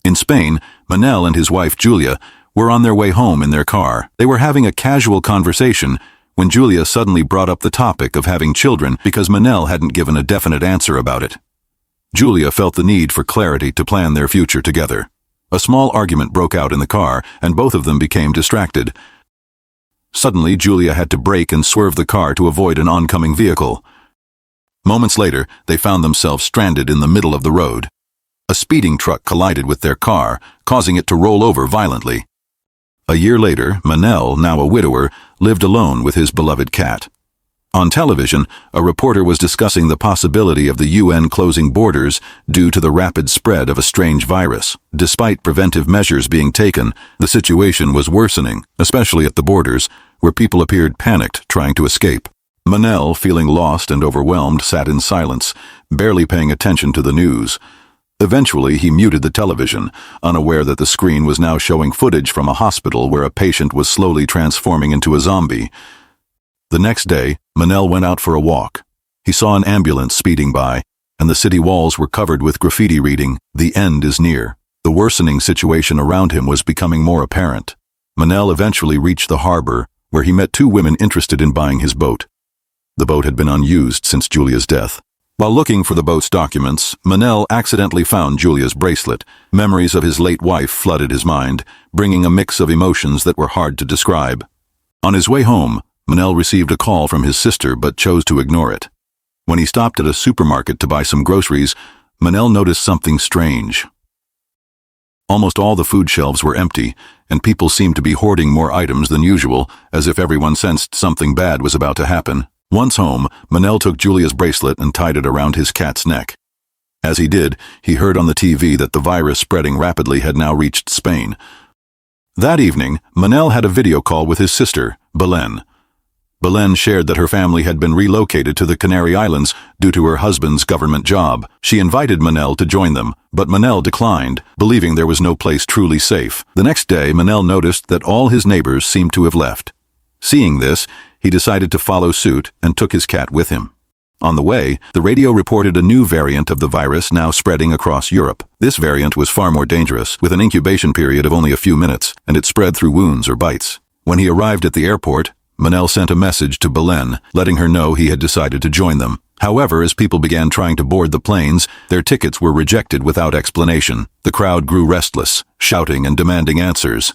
In Spain, Manel and his wife Julia were on their way home in their car. They were having a casual conversation when Julia suddenly brought up the topic of having children because Manel hadn't given a definite answer about it. Julia felt the need for clarity to plan their future together. A small argument broke out in the car, and both of them became distracted. Suddenly, Julia had to brake and swerve the car to avoid an oncoming vehicle. Moments later, they found themselves stranded in the middle of the road. A speeding truck collided with their car, causing it to roll over violently. A year later, Manel, now a widower, lived alone with his beloved cat. On television, a reporter was discussing the possibility of the UN closing borders due to the rapid spread of a strange virus. Despite preventive measures being taken, the situation was worsening, especially at the borders, where people appeared panicked trying to escape. Manel, feeling lost and overwhelmed, sat in silence, barely paying attention to the news. Eventually, he muted the television, unaware that the screen was now showing footage from a hospital where a patient was slowly transforming into a zombie. The next day, Manel went out for a walk. He saw an ambulance speeding by, and the city walls were covered with graffiti reading, "The end is near." The worsening situation around him was becoming more apparent. Manel eventually reached the harbor, where he met two women interested in buying his boat. The boat had been unused since Julia's death. While looking for the boat's documents, Manel accidentally found Julia's bracelet. Memories of his late wife flooded his mind, bringing a mix of emotions that were hard to describe. On his way home, Manel received a call from his sister but chose to ignore it. When he stopped at a supermarket to buy some groceries, Manel noticed something strange. Almost all the food shelves were empty, and people seemed to be hoarding more items than usual, as if everyone sensed something bad was about to happen. Once home, Manel took Julia's bracelet and tied it around his cat's neck. As he did, he heard on the TV that the virus spreading rapidly had now reached Spain. That evening, Manel had a video call with his sister, Belen. Belen shared that her family had been relocated to the Canary Islands due to her husband's government job. She invited Manel to join them, but Manel declined, believing there was no place truly safe. The next day, Manel noticed that all his neighbors seemed to have left. Seeing this, he decided to follow suit and took his cat with him. On the way, the radio reported a new variant of the virus now spreading across Europe. This variant was far more dangerous, with an incubation period of only a few minutes, and it spread through wounds or bites. When he arrived at the airport, Manel sent a message to Belen, letting her know he had decided to join them. However, as people began trying to board the planes, their tickets were rejected without explanation. The crowd grew restless, shouting and demanding answers.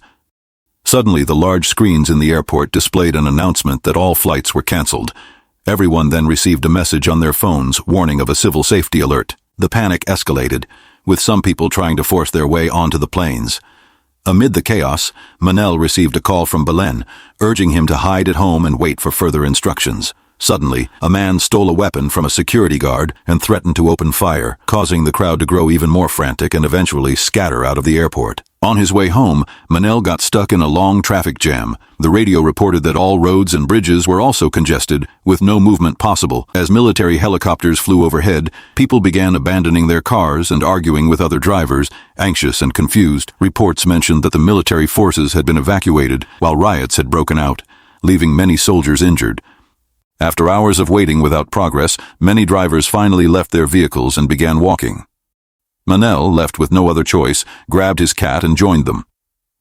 Suddenly, the large screens in the airport displayed an announcement that all flights were cancelled. Everyone then received a message on their phones warning of a civil safety alert. The panic escalated, with some people trying to force their way onto the planes. Amid the chaos, Manel received a call from Belen, urging him to hide at home and wait for further instructions. Suddenly, a man stole a weapon from a security guard and threatened to open fire, causing the crowd to grow even more frantic and eventually scatter out of the airport. On his way home, Manel got stuck in a long traffic jam. The radio reported that all roads and bridges were also congested, with no movement possible. As military helicopters flew overhead, people began abandoning their cars and arguing with other drivers, anxious and confused. Reports mentioned that the military forces had been evacuated, while riots had broken out, leaving many soldiers injured. After hours of waiting without progress, many drivers finally left their vehicles and began walking. Manel, left with no other choice, grabbed his cat and joined them.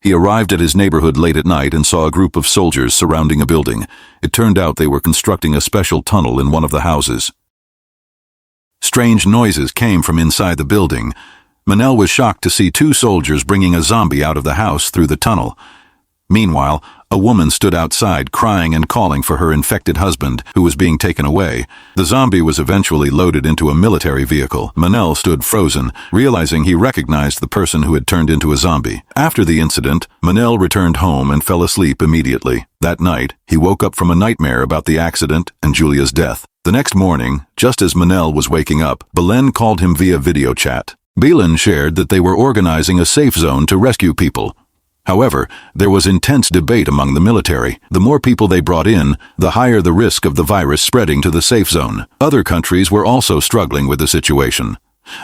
He arrived at his neighborhood late at night and saw a group of soldiers surrounding a building. It turned out they were constructing a special tunnel in one of the houses. Strange noises came from inside the building. Manel was shocked to see two soldiers bringing a zombie out of the house through the tunnel. Meanwhile, a woman stood outside crying and calling for her infected husband, who was being taken away. The zombie was eventually loaded into a military vehicle. Manel stood frozen, realizing he recognized the person who had turned into a zombie. After the incident, Manel returned home and fell asleep immediately. That night, he woke up from a nightmare about the accident and Julia's death. The next morning, just as Manel was waking up, Belen called him via video chat. Belen shared that they were organizing a safe zone to rescue people. However, there was intense debate among the military. The more people they brought in, the higher the risk of the virus spreading to the safe zone. Other countries were also struggling with the situation.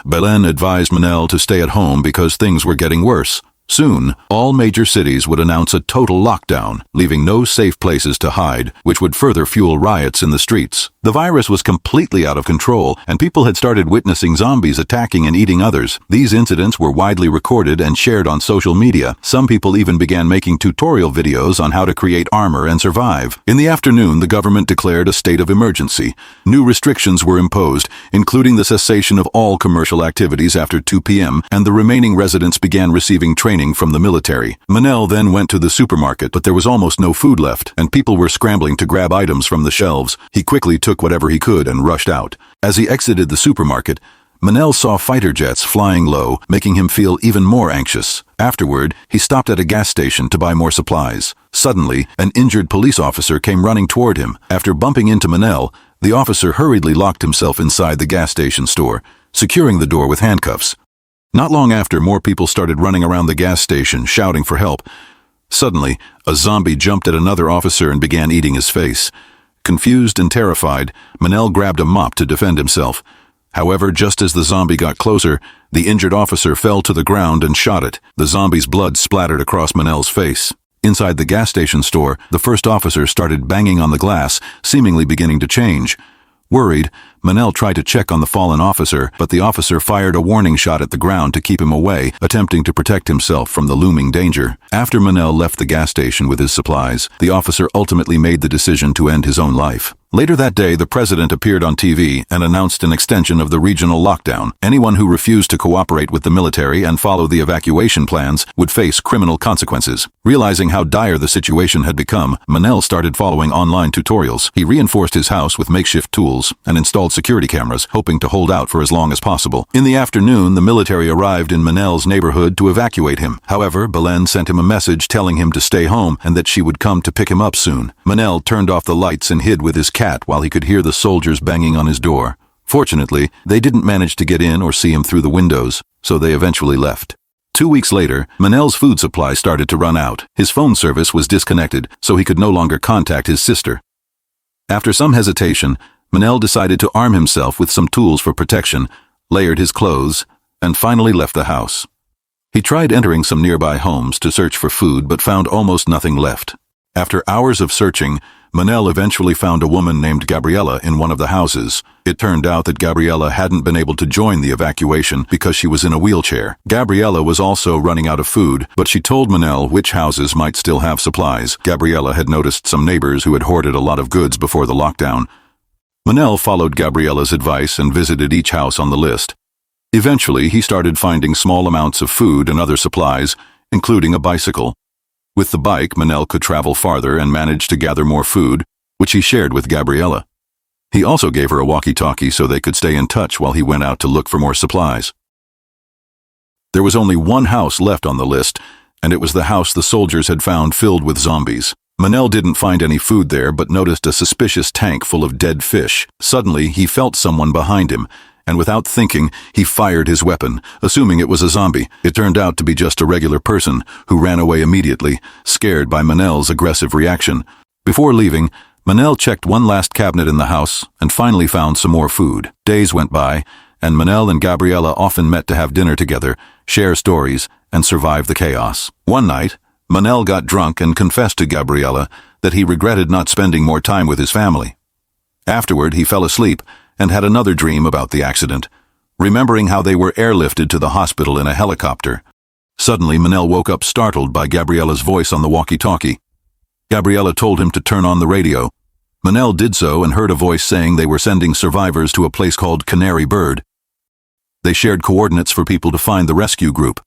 Belen advised Manel to stay at home because things were getting worse. Soon, all major cities would announce a total lockdown, leaving no safe places to hide, which would further fuel riots in the streets. The virus was completely out of control, and people had started witnessing zombies attacking and eating others. These incidents were widely recorded and shared on social media. Some people even began making tutorial videos on how to create armor and survive. In the afternoon, the government declared a state of emergency. New restrictions were imposed, including the cessation of all commercial activities after 2 p.m., and the remaining residents began receiving training from the military. Manel then went to the supermarket, but there was almost no food left, and people were scrambling to grab items from the shelves. He quickly took whatever he could and rushed out. As he exited the supermarket, Manel saw fighter jets flying low, making him feel even more anxious. Afterward, he stopped at a gas station to buy more supplies. Suddenly, an injured police officer came running toward him. After bumping into Manel, the officer hurriedly locked himself inside the gas station store, securing the door with handcuffs. Not long after, more people started running around the gas station, shouting for help. Suddenly, a zombie jumped at another officer and began eating his face. Confused and terrified, Manel grabbed a mop to defend himself. However, just as the zombie got closer, the injured officer fell to the ground and shot it. The zombie's blood splattered across Manel's face. Inside the gas station store, the first officer started banging on the glass, seemingly beginning to change. Worried, Manel tried to check on the fallen officer, but the officer fired a warning shot at the ground to keep him away, attempting to protect himself from the looming danger. After Manel left the gas station with his supplies, the officer ultimately made the decision to end his own life. Later that day, the president appeared on TV and announced an extension of the regional lockdown. Anyone who refused to cooperate with the military and follow the evacuation plans would face criminal consequences. Realizing how dire the situation had become, Manel started following online tutorials. He reinforced his house with makeshift tools and installed security cameras, hoping to hold out for as long as possible. In the afternoon, the military arrived in Manel's neighborhood to evacuate him. However, Belen sent him a message telling him to stay home and that she would come to pick him up soon. Manel turned off the lights and hid with his cat while he could hear the soldiers banging on his door. Fortunately, they didn't manage to get in or see him through the windows, so they eventually left. 2 weeks later, Manel's food supply started to run out. His phone service was disconnected, so he could no longer contact his sister. After some hesitation, Manel decided to arm himself with some tools for protection, layered his clothes, and finally left the house. He tried entering some nearby homes to search for food but found almost nothing left. After hours of searching, Manel eventually found a woman named Gabriella in one of the houses. It turned out that Gabriella hadn't been able to join the evacuation because she was in a wheelchair. Gabriella was also running out of food, but she told Manel which houses might still have supplies. Gabriella had noticed some neighbors who had hoarded a lot of goods before the lockdown. Manel followed Gabriella's advice and visited each house on the list. Eventually, he started finding small amounts of food and other supplies, including a bicycle. With the bike, Manel could travel farther and managed to gather more food, which he shared with Gabriella. He also gave her a walkie-talkie so they could stay in touch while he went out to look for more supplies. There was only one house left on the list, and it was the house the soldiers had found filled with zombies. Manel didn't find any food there but noticed a suspicious tank full of dead fish. Suddenly, he felt someone behind him, and without thinking, he fired his weapon, assuming it was a zombie. It turned out to be just a regular person, who ran away immediately, scared by Manel's aggressive reaction. Before leaving, Manel checked one last cabinet in the house and finally found some more food. Days went by, and Manel and Gabriella often met to have dinner together, share stories, and survive the chaos. One night, Manel got drunk and confessed to Gabriella that he regretted not spending more time with his family. Afterward, he fell asleep and had another dream about the accident, remembering how they were airlifted to the hospital in a helicopter. Suddenly, Manel woke up startled by Gabriella's voice on the walkie-talkie. Gabriella told him to turn on the radio. Manel did so and heard a voice saying they were sending survivors to a place called Canary Bird. They shared coordinates for people to find the rescue group.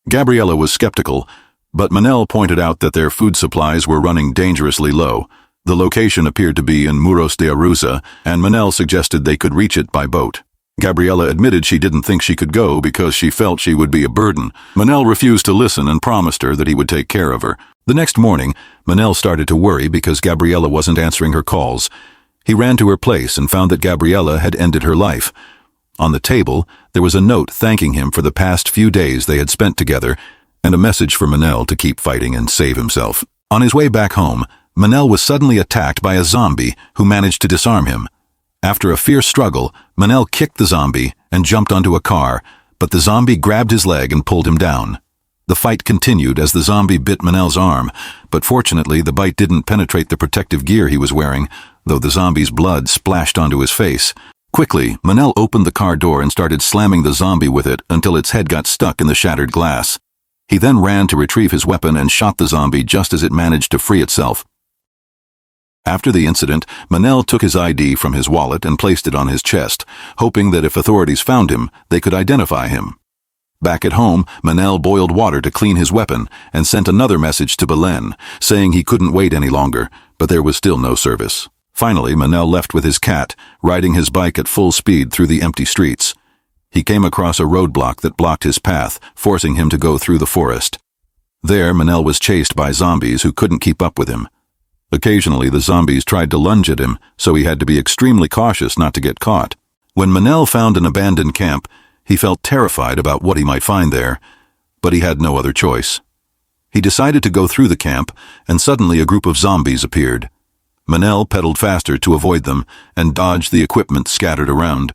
Gabriella was skeptical, but Manel pointed out that their food supplies were running dangerously low. The location appeared to be in Muros de Arusa, and Manel suggested they could reach it by boat. Gabriella admitted she didn't think she could go because she felt she would be a burden. Manel refused to listen and promised her that he would take care of her. The next morning, Manel started to worry because Gabriella wasn't answering her calls. He ran to her place and found that Gabriella had ended her life. On the table, there was a note thanking him for the past few days they had spent together, and a message for Manel to keep fighting and save himself. On his way back home, Manel was suddenly attacked by a zombie who managed to disarm him. After a fierce struggle, Manel kicked the zombie and jumped onto a car, but the zombie grabbed his leg and pulled him down. The fight continued as the zombie bit Manel's arm, but fortunately the bite didn't penetrate the protective gear he was wearing, though the zombie's blood splashed onto his face. Quickly, Manel opened the car door and started slamming the zombie with it until its head got stuck in the shattered glass. He then ran to retrieve his weapon and shot the zombie just as it managed to free itself. After the incident, Manel took his ID from his wallet and placed it on his chest, hoping that if authorities found him, they could identify him. Back at home, Manel boiled water to clean his weapon and sent another message to Belen, saying he couldn't wait any longer, but there was still no service. Finally, Manel left with his cat, riding his bike at full speed through the empty streets. He came across a roadblock that blocked his path, forcing him to go through the forest. There, Manel was chased by zombies who couldn't keep up with him. Occasionally, the zombies tried to lunge at him, so he had to be extremely cautious not to get caught. When Manel found an abandoned camp, he felt terrified about what he might find there, but he had no other choice. He decided to go through the camp, and suddenly a group of zombies appeared. Manel pedaled faster to avoid them and dodged the equipment scattered around.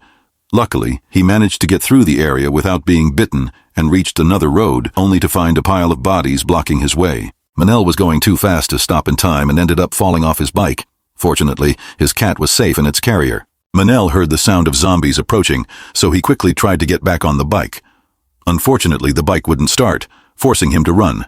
Luckily, he managed to get through the area without being bitten and reached another road, only to find a pile of bodies blocking his way. Manel was going too fast to stop in time and ended up falling off his bike. Fortunately, his cat was safe in its carrier. Manel heard the sound of zombies approaching, so he quickly tried to get back on the bike. Unfortunately, the bike wouldn't start, forcing him to run.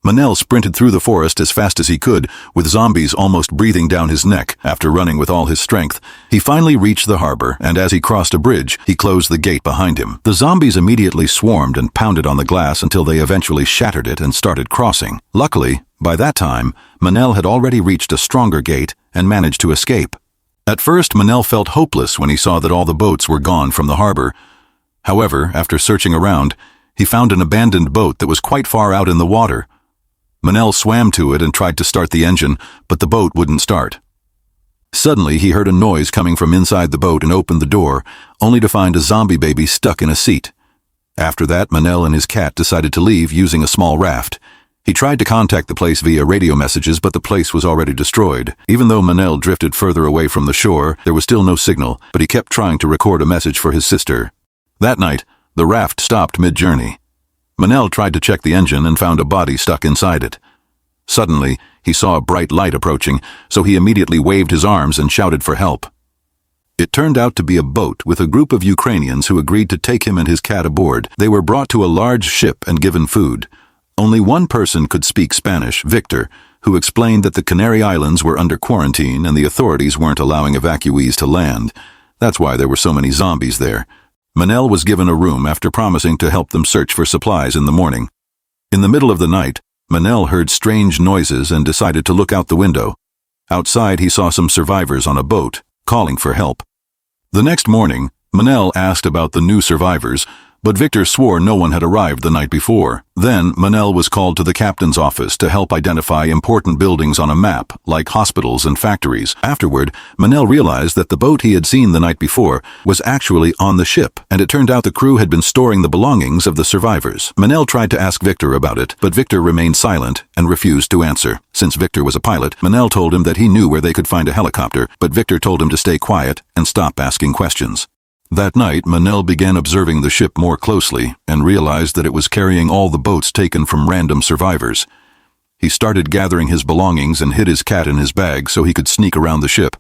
Manel sprinted through the forest as fast as he could, with zombies almost breathing down his neck. After running with all his strength, he finally reached the harbor, and as he crossed a bridge, he closed the gate behind him. The zombies immediately swarmed and pounded on the glass until they eventually shattered it and started crossing. Luckily, by that time, Manel had already reached a stronger gate and managed to escape. At first, Manel felt hopeless when he saw that all the boats were gone from the harbor. However, after searching around, he found an abandoned boat that was quite far out in the water. Manel swam to it and tried to start the engine, but the boat wouldn't start. Suddenly, he heard a noise coming from inside the boat and opened the door, only to find a zombie baby stuck in a seat. After that, Manel and his cat decided to leave using a small raft. He tried to contact the place via radio messages, but the place was already destroyed. Even though Manel drifted further away from the shore, there was still no signal, but he kept trying to record a message for his sister. That night, the raft stopped mid-journey. Manel tried to check the engine and found a body stuck inside it. Suddenly, he saw a bright light approaching, so he immediately waved his arms and shouted for help. It turned out to be a boat with a group of Ukrainians who agreed to take him and his cat aboard. They were brought to a large ship and given food. Only one person could speak Spanish, Victor, who explained that the Canary Islands were under quarantine and the authorities weren't allowing evacuees to land. That's why there were so many zombies there. Manel was given a room after promising to help them search for supplies in the morning. In the middle of the night, Manel heard strange noises and decided to look out the window. Outside, he saw some survivors on a boat, calling for help. The next morning, Manel asked about the new survivors, but Victor swore no one had arrived the night before. Then, Manel was called to the captain's office to help identify important buildings on a map, like hospitals and factories. Afterward, Manel realized that the boat he had seen the night before was actually on the ship, and it turned out the crew had been storing the belongings of the survivors. Manel tried to ask Victor about it, but Victor remained silent and refused to answer. Since Victor was a pilot, Manel told him that he knew where they could find a helicopter, but Victor told him to stay quiet and stop asking questions. That night, Manel began observing the ship more closely and realized that it was carrying all the boats taken from random survivors. He started gathering his belongings and hid his cat in his bag so he could sneak around the ship.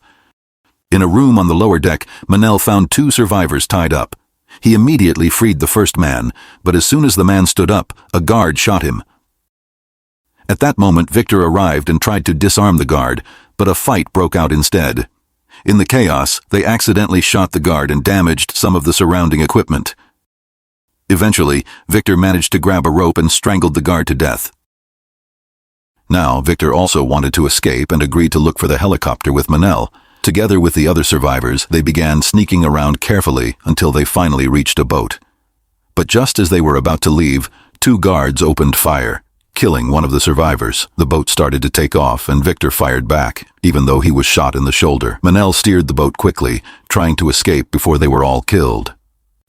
In a room on the lower deck, Manel found 2 survivors tied up. He immediately freed the first man, but as soon as the man stood up, a guard shot him. At that moment, Victor arrived and tried to disarm the guard, but a fight broke out instead. In the chaos, they accidentally shot the guard and damaged some of the surrounding equipment. Eventually, Victor managed to grab a rope and strangled the guard to death. Now, Victor also wanted to escape and agreed to look for the helicopter with Manel. Together with the other survivors, they began sneaking around carefully until they finally reached a boat. But just as they were about to leave, 2 guards opened fire, killing one of the survivors. The boat started to take off, and Victor fired back, even though he was shot in the shoulder. Manel steered the boat quickly, trying to escape before they were all killed.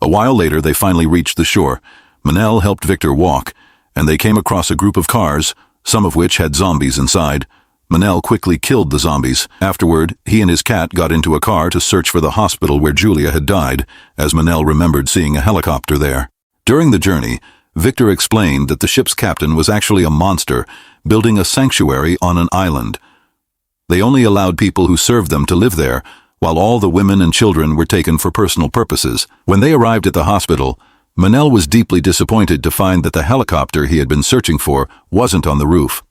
A while later, they finally reached the shore. Manel helped Victor walk, and they came across a group of cars, some of which had zombies inside. Manel quickly killed the zombies. Afterward, he and his cat got into a car to search for the hospital where Julia had died, as Manel remembered seeing a helicopter there. During the journey, Victor explained that the ship's captain was actually a monster, building a sanctuary on an island. They only allowed people who served them to live there, while all the women and children were taken for personal purposes. When they arrived at the hospital, Manel was deeply disappointed to find that the helicopter he had been searching for wasn't on the roof.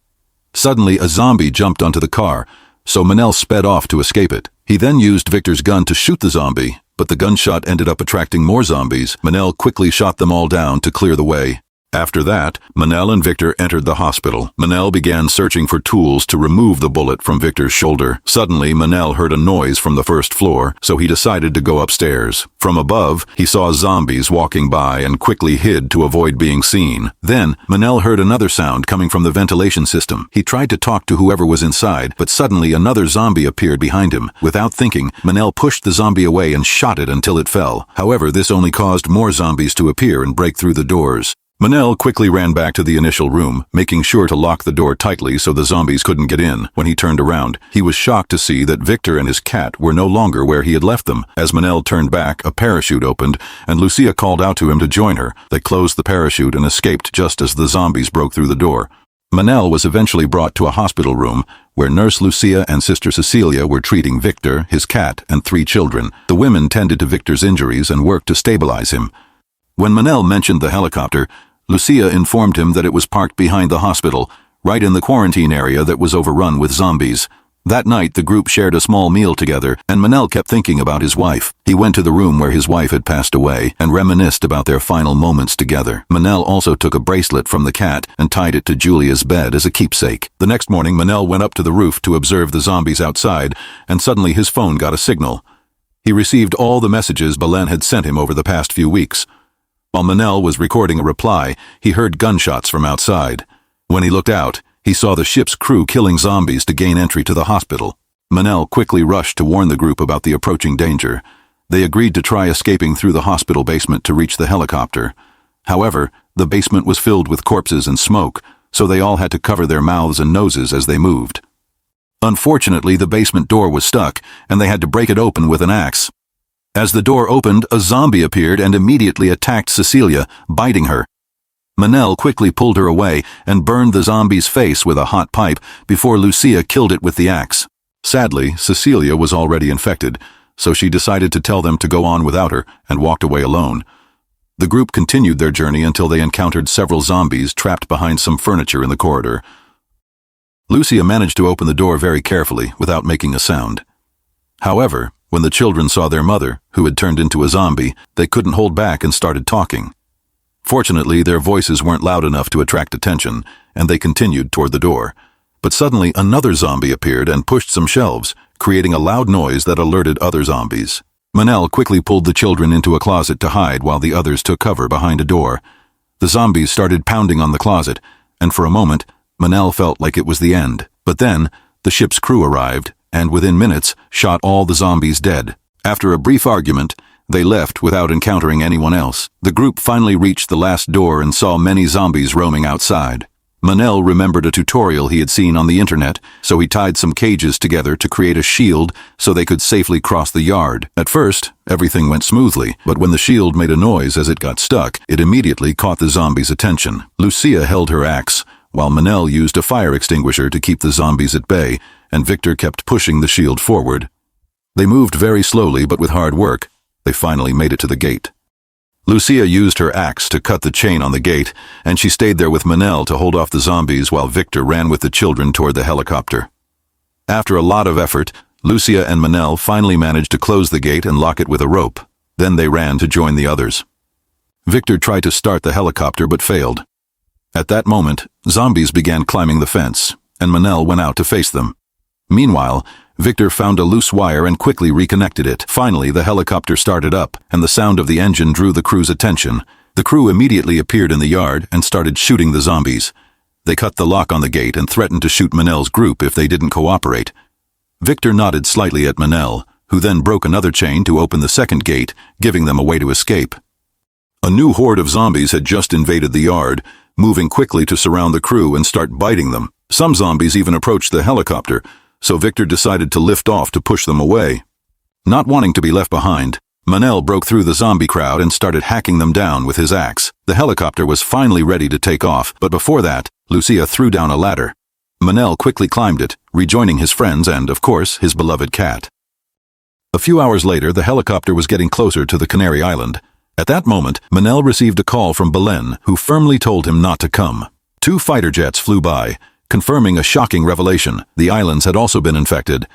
Suddenly, a zombie jumped onto the car, so Manel sped off to escape it. He then used Victor's gun to shoot the zombie, but the gunshot ended up attracting more zombies. Manel quickly shot them all down to clear the way. After that, Manel and Victor entered the hospital. Manel began searching for tools to remove the bullet from Victor's shoulder. Suddenly, Manel heard a noise from the first floor, so he decided to go upstairs. From above, he saw zombies walking by and quickly hid to avoid being seen. Then, Manel heard another sound coming from the ventilation system. He tried to talk to whoever was inside, but suddenly another zombie appeared behind him. Without thinking, Manel pushed the zombie away and shot it until it fell. However, this only caused more zombies to appear and break through the doors. Manel quickly ran back to the initial room, making sure to lock the door tightly so the zombies couldn't get in. When he turned around, he was shocked to see that Victor and his cat were no longer where he had left them. As Manel turned back, a parachute opened, and Lucia called out to him to join her. They closed the parachute and escaped just as the zombies broke through the door. Manel was eventually brought to a hospital room, where Nurse Lucia and Sister Cecilia were treating Victor, his cat, and 3 children. The women tended to Victor's injuries and worked to stabilize him. When Manel mentioned the helicopter, Lucia informed him that it was parked behind the hospital, right in the quarantine area that was overrun with zombies. That night, the group shared a small meal together, and Manel kept thinking about his wife. He went to the room where his wife had passed away and reminisced about their final moments together. Manel also took a bracelet from the cat and tied it to Julia's bed as a keepsake. The next morning, Manel went up to the roof to observe the zombies outside, and suddenly his phone got a signal. He received all the messages Belen had sent him over the past few weeks. While Manel was recording a reply, he heard gunshots from outside. When he looked out, he saw the ship's crew killing zombies to gain entry to the hospital. Manel quickly rushed to warn the group about the approaching danger. They agreed to try escaping through the hospital basement to reach the helicopter. However, the basement was filled with corpses and smoke, so they all had to cover their mouths and noses as they moved. Unfortunately, the basement door was stuck, and they had to break it open with an axe. As the door opened, a zombie appeared and immediately attacked Cecilia, biting her. Manel quickly pulled her away and burned the zombie's face with a hot pipe before Lucia killed it with the axe. Sadly, Cecilia was already infected, so she decided to tell them to go on without her and walked away alone. The group continued their journey until they encountered several zombies trapped behind some furniture in the corridor. Lucia managed to open the door very carefully without making a sound. However, when the children saw their mother, who had turned into a zombie, they couldn't hold back and started talking. Fortunately, their voices weren't loud enough to attract attention, and they continued toward the door. But suddenly, another zombie appeared and pushed some shelves, creating a loud noise that alerted other zombies. Manel quickly pulled the children into a closet to hide while the others took cover behind a door. The zombies started pounding on the closet, and for a moment, Manel felt like it was the end. But then, the ship's crew arrived, and within minutes, shot all the zombies dead. After a brief argument, they left without encountering anyone else. The group finally reached the last door and saw many zombies roaming outside. Manel remembered a tutorial he had seen on the internet, so he tied some cages together to create a shield so they could safely cross the yard. At first, everything went smoothly, but when the shield made a noise as it got stuck, it immediately caught the zombies' attention. Lucia held her axe, while Manel used a fire extinguisher to keep the zombies at bay, and Victor kept pushing the shield forward. They moved very slowly, but with hard work, they finally made it to the gate. Lucia used her axe to cut the chain on the gate, and she stayed there with Manel to hold off the zombies while Victor ran with the children toward the helicopter. After a lot of effort, Lucia and Manel finally managed to close the gate and lock it with a rope. Then they ran to join the others. Victor tried to start the helicopter but failed. At that moment, zombies began climbing the fence, and Manel went out to face them. Meanwhile, Victor found a loose wire and quickly reconnected it. Finally, the helicopter started up, and the sound of the engine drew the crew's attention. The crew immediately appeared in the yard and started shooting the zombies. They cut the lock on the gate and threatened to shoot Manel's group if they didn't cooperate. Victor nodded slightly at Manel, who then broke another chain to open the second gate, giving them a way to escape. A new horde of zombies had just invaded the yard, moving quickly to surround the crew and start biting them. Some zombies even approached the helicopter, so Victor decided to lift off to push them away. Not wanting to be left behind, Manel broke through the zombie crowd and started hacking them down with his axe. The helicopter was finally ready to take off, but before that, Lucia threw down a ladder. Manel quickly climbed it, rejoining his friends and, of course, his beloved cat. A few hours later, the helicopter was getting closer to the Canary Island. At that moment, Manel received a call from Belen, who firmly told him not to come. 2 fighter jets flew by, confirming a shocking revelation. The islands had also been infected,